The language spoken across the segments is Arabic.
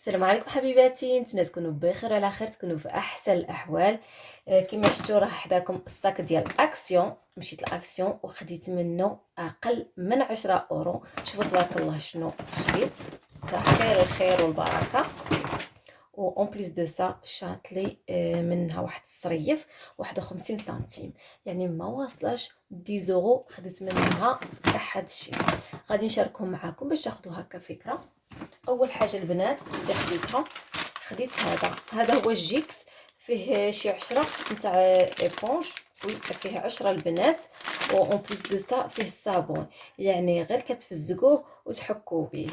السلام عليكم حبيباتي، نتمنى تكونوا بخير وعلى خير، تكونوا في احسن الاحوال. كما شفتوا راه حداكم الصاك ديال اكسيون. مشيت لاكسيون وخديت منه اقل من 10 اورو. شوفوا تبارك الله شنو خديت، راه خير الخير والبركه. و اون بليس دو سا شات لي منها واحد الصريف 51 سنتيم، يعني ما واصلاش 10 اورو خديت منها كاع هادشي. غادي نشاركهم معكم باش تاخذوا هكا فكره. اول حاجه البنات اللي خديت هذا هو الجيكس، فيه شي 10 نتاع ايبونج، فيه 10 البنات. و اون بليس دو سا فيه الصابون، يعني غير كتفزقوه وتحكوا به.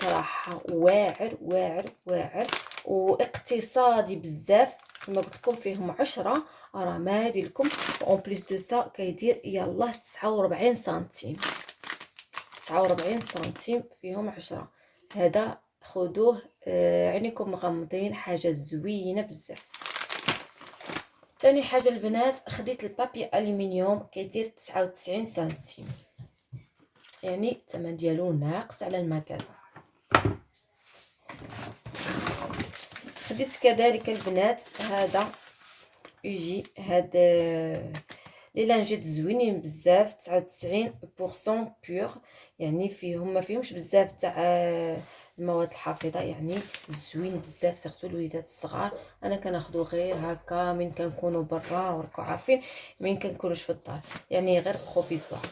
صراحه واعر واعر واعر واقتصادي بزاف. كما قلت لكم فيهم 10، راه ما يدير لكم. اون بليس دو سا كيدير يلاه 49 سنتيم. 49 سنتيم فيهم 10. هذا خذوه عينيكم مغمضين، حاجه زوينه بزاف. ثاني حاجه البنات خديت البابي الومنيوم، كيدير 99 سنتيم، يعني الثمن ديالو ناقص على المكازا. خديت كذلك البنات هذا يجي هاد لي لانجيت زوينين بزاف، 99% بيور، يعني فيهم ما فيهمش بزاف تاع المواد الحافظه، يعني زوين بزاف سيرتو الوليدات الصغار. انا كناخذو غير هكا من كنكونوا برا، وراكم عارفين من كنكونوش في الدار، يعني غير بروفيزوار.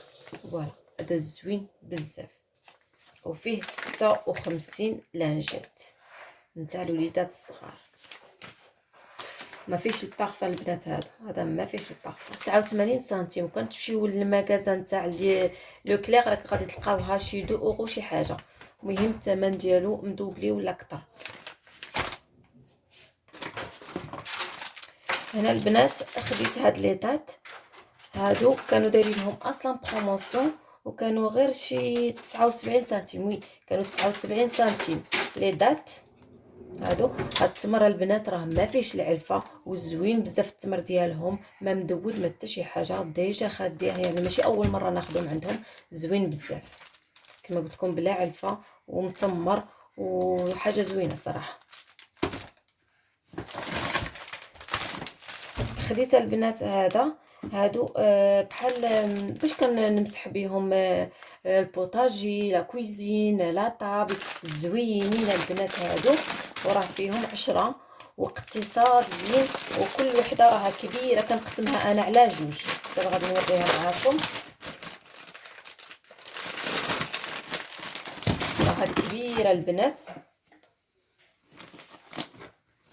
فوالا هذا زوين بزاف، وفيه 56 لانجيت نتاع الوليدات الصغار. ما فيش البارفان البنات، هذا ما فيش البارفان. 89 سنتيم. وكنتمشيو للمغازان تاع لو كلير راك غادي تلقاوها شي 2 اورو شي حاجه. المهم الثمن ديالو مدوبلي ولا اكثر. هنا البنات خديت هاد لي دات، هادو كانوا دايرين لهم اصلا بروموسيون، وكانوا غير شي 79 سنتيم. وي كانوا 79 سنتيم لي دات هادو. هاد التمر البنات راه ما فيهش العلفه، وزوين بزاف التمر ديالهم، ما مدود ما حتى شي حاجه، ديجا خاديه، يعني ماشي اول مره ناخذهم عندهم. زوين بزاف كما قلت لكم، بلا علفه ومتمر وحاجه زوينه صراحه. خديت البنات هادو بحال باش كنمسح بهم البوطاجي، لا كويزين، لا طابل. زوينين البنات هادو، وراه فيهم 10 واقتصاديين، وكل وحده راها كبيره، كنقسمها انا على جوج. دابا غادي نوريها معكم. راها كبيره البنات،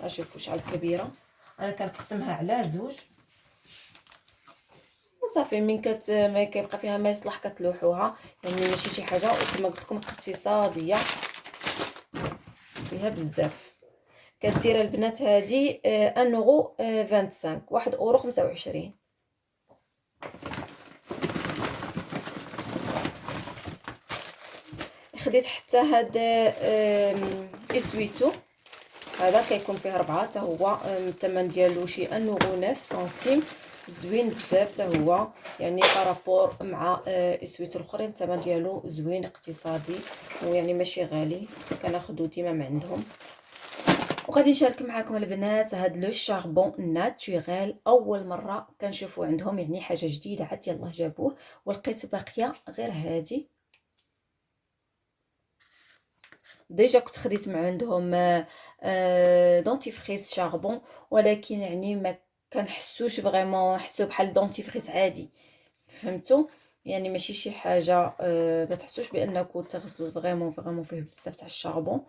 شوفوا شحال كبيره. انا كنقسمها على زوج وصافي. من ما كيبقى فيها ما يصلح كتلوحوها، يعني ماشي شي حاجه. وكما قلت لكم اقتصاديه فيها بزاف. كدير البنات هذه 1 اورو 25، 1 اورو 25. خديت حتى هاد اسويتو، هذا كيكون فيه 4 حتى هو. الثمن ديالو شي 1 اورو 9 سنتيم. زوين بزاف حتى هو، يعني بارابور مع اسويتو الاخرين. الثمن ديالو زوين اقتصادي، ويعني ماشي غالي، كناخذو ديما من عندهم. وغادي نشارك معكم البنات هاد لو شاربون ناتوريل، اول مره كنشوفو عندهم، يعني حاجه جديده عاد يلاه جابوه. ولقيت باقيه غير هادي، ديجا كنت خديت من عندهم دونتيفريس شاربون، ولكن يعني ما كنحسوش فريمون، حسو بحال دونتيفريس عادي، فهمتوا؟ يعني ماشي شي حاجه ما تحسوش بانكم تغسلوا فريمون فيه بزاف تاع الشاربون.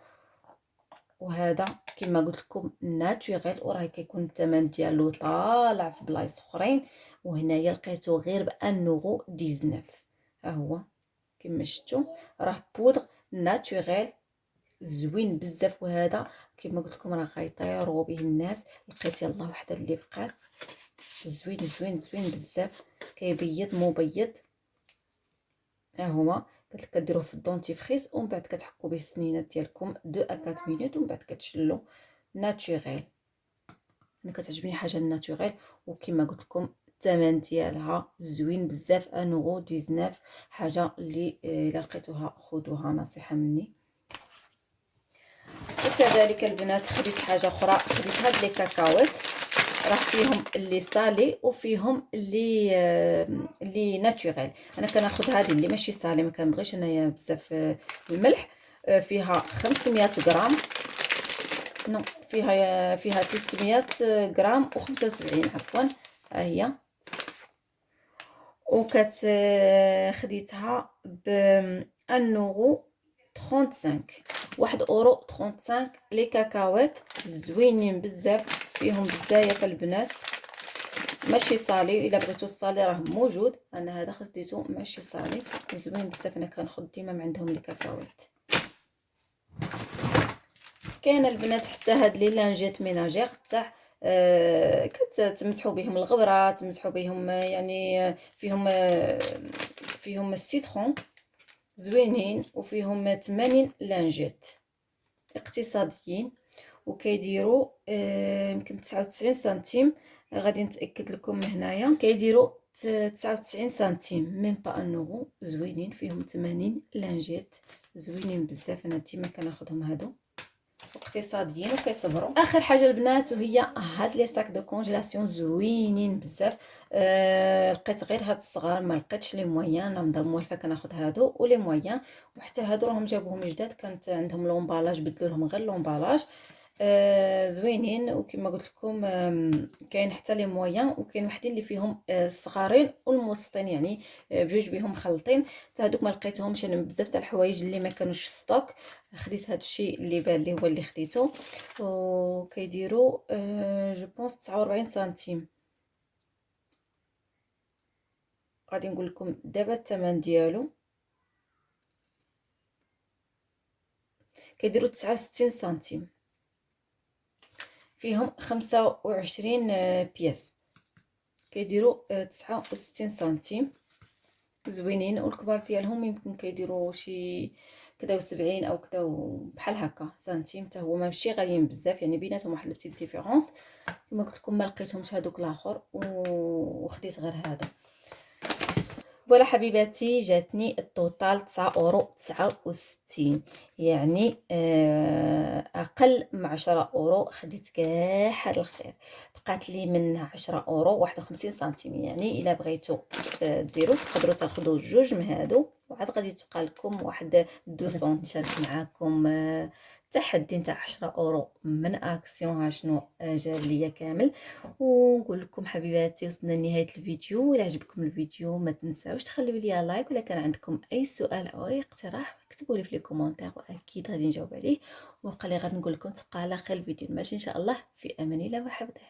وهذا كما قلت لكم ناتوريل، وراه كيكون الثمن ديالو طالع في بلايص اخرين، وهنايا لقيته غير ب 1 اورو 19. ها هو كما شفتوا، راه بودغ ناتوريل زوين بزاف. وهذا كما قلت لكم راه غيطيروا به الناس. لقيت يلاه وحده اللي بقات زوين زوين زوين بزاف، كيبيض مبيض. ها هما قلت لك كديروه في الدونتيفريس، ومن بعد كتحكوا به السنينات ديالكم 2 ا 4 مينوت، ومن بعد كتشلو. ناتوريل، انا كتعجبني حاجه الناتوريل. وكما قلت لكم الثمن ديالها زوين بزاف، 1 اورو 19. حاجه اللي الا لقيتوها خذوها، نصيحه مني. وكذلك البنات خديت حاجه اخرى، خديت هاد لي كاكاوات، راه فيهم اللي صالي وفيهم اللي ناتوريل. انا كناخذ هذه اللي ماشي صالي، ما كنبغيش انايا بزاف الملح. فيها 500 غرام، نو فيها 300 غرام و75 عفوا، ها هي. خديتها ب 1.35 1 €35. لي كاكاوات زوينين بزاف، فيهم بزاف البنات، ماشي صالي. الا بغيتو الصالي راه موجود، انا هذا خديته ماشي صالي زوين بزاف. انا كناخذ ديما من عندهم لي كاكاوات. كاين البنات حتى هاد لي لانجيت ميناجير تاع كتمسحوا بهم الغبره، تمسحوا بهم يعني فيهم السيترون زوينين، وفيهم 80 لانجيت اقتصاديين، وكيديروا يمكن 99 سنتيم. غادي نتاكد لكم هنايا، كيديروا 99 سنتيم، ميم با ان اورو. زوينين، فيهم 80 لانجيت زوينين بزاف. انا ديما كناخذهم هادو، اقتصاديين وكيصبروا. اخر حاجه البنات وهي هاد لي ساك دو كونجيلاسيون زوينين بزاف. لقيت غير هاد الصغار، ما لقيتش لي مويان. انا موالفه كناخذ هادو ولي مويان، وحتى هادو راهم جابوهم جداد، كانت عندهم لومبالاج، بدلوا لهم غير لومبالاج. زوينين. وكما قلت لكم كاين حتى لي مويان، وكاين وحدين اللي فيهم الصغارين والموسطين، يعني بجوج بهم مخلطين. حتى هذوك ما لقيتهمش، انا بزاف تاع الحوايج اللي ما كانوش في ستوك خديت هذا الشيء اللي بان لي هو اللي خديته. وكيديروا جو بونس 49 سنتيم. غادي نقول لكم دابا الثمن ديالو، كيديروا 69 سنتيم، فيهم 25 بياس، كيديروا 69 سنتيم. زوينين. والكبار ديالهم يمكن كيديروا شي كدا و70 او كدا بحال هكا سنتيم، حتى هو ماشي غاليين بزاف، يعني بيناتهم واحد البتيت ديفيرونس. كما قلت لكم ما لقيتهمش هذوك الاخر، وخديت غير هذا. فوالا حبيباتي، جاتني التوتال 9.69 €، يعني اقل من 10 € خديت كاع هذا الخير. بقات لي منها 10 € 51 سنتيم. يعني الا بغيتو ديروا تقدروا تاخذوا جوج من هادو، وعاد غادي تبقى لكم واحد 200. نشارك معاكم تحدي نتاع 10 € من اكسيون. ها شنو جاب ليا كامل. ونقول لكم حبيباتي وصلنا لنهايه الفيديو. الا عجبكم الفيديو ما تنساوش تخليو لي لايك، ولا كان عندكم اي سؤال او اي اقتراح اكتبوا لي في لي كومونتير، واكيد غادي نجاوب عليه. وبقى لي غير نقول لكم تبقى على خير. الفيديو الماجي ان شاء الله، في امان الله وحفظه.